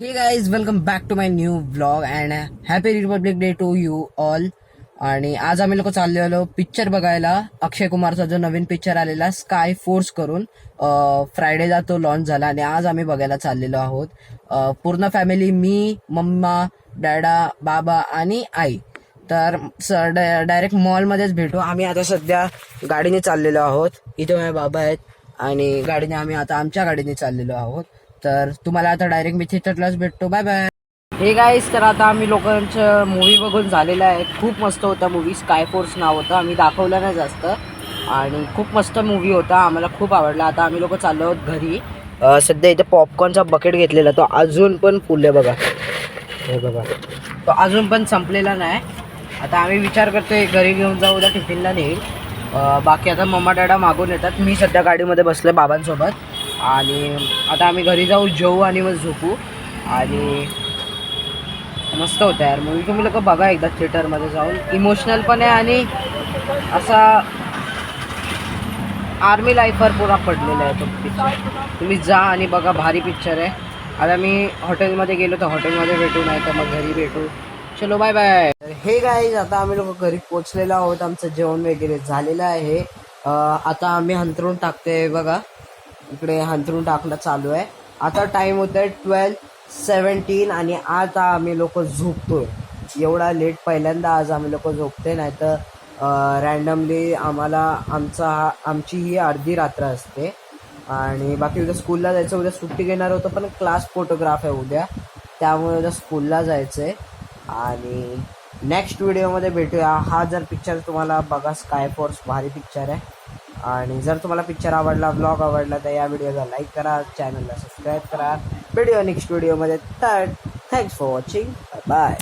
हे guys welcome back to my new vlog and happy republic day to you all. आणि आज आम्ही लोक चाललेलो पिक्चर बघायला. अक्षय कुमारचा जो नवीन पिक्चर आलेला स्काय फोर्स करून फ्रायडेला तो लॉन्च झाला आणि आज आम्ही बघायला चाललेलो आहोत. पूर्ण फॅमिली, मी, मम्मा, डॅडा, बाबा आणि आई. तर डायरेक्ट मॉलमध्येच भेटू. आम्ही आता सध्या गाडीने चाललेलो आहोत. इथे माझे बाबा आहेत आणि गाडीने आम्ही आता आमच्या गाडीने चाललेलो आहोत. तर तुम्हाला आता डायरेक्ट मी थिएटरलाच भेटतो. Bye bye. हे गाईस, तर आता आम्ही लोकांचं मूवी बघून झालेलं आहे. खूप मस्त होता मूवी. स्काय फोर्स नाव होतं. आम्ही दाखवलं नाही जास्त आणि खूप मस्त मूवी होता. आम्हाला खूप आवडला. आता आम्ही लोक चाललो आहोत घरी. सध्या इथे पॉपकॉर्नचा बकेट घेतलेला, तो अजून पण फुल आहे बघा. हे बघा, तो अजून पण संपलेला नाही. आता आम्ही विचार करतोय घरी घेऊन जाऊ, उद्या टिफिनला नेईल. बाकी आता मम्मा डॅडा मागून येतात. मी सध्या गाडीमध्ये बसले बाबांसोबत आणि आता आम्ही घरी जाऊ, जेवू आणि मग झोपू. आणि मस्त होतं यार मूवी. तुम्ही लोक बघा एकदा थिएटरमध्ये जाऊन. इमोशनल पण आहे आणि असा आर्मी लाईफवर पुरा पडलेला आहे तो पिक्चर. तुम्ही जा आणि बघा, भारी पिक्चर आहे. आता मी हॉटेलमध्ये गेलो तर हॉटेलमध्ये भेटू, नाही तर मग घरी भेटू. चलो बाय बाय. हे गाईज, आता आम्ही लोक घरी पोचलेलो आहोत. आमचं जेवण वगैरे झालेलं आहे. आता आम्ही हंतरून टाकतोय बघा. इकडे हंतरून टाकणं चालू आहे. आता टाइम होत आहे 12:17 आणि आता आम्ही लोक झोपतोय. एवढा लेट पहिल्यांदा आज आम्ही लोक झोपते, नाही तर रँडमली आमची ही अर्धी रात्र असते. आणि बाकी उद्या स्कूलला जायचं. उद्या सुट्टी घेणार होतं पण क्लास फोटोग्राफ आहे उद्या, त्यामुळे उद्या स्कूलला जायचं आहे. आणि नेक्स्ट व्हिडिओमध्ये भेटूया. हा जर पिक्चर तुम्हाला बघा, स्काय फोर्स भारी पिक्चर आहे. आणि जर तुम्हाला पिक्चर आवडला, ब्लॉग आवडला, तर या व्हिडिओला लाईक करा, चॅनलला सबस्क्राईब करा. भेटूया नेक्स्ट व्हिडिओमध्ये. तर थँक्स फॉर वॉचिंग. बाय.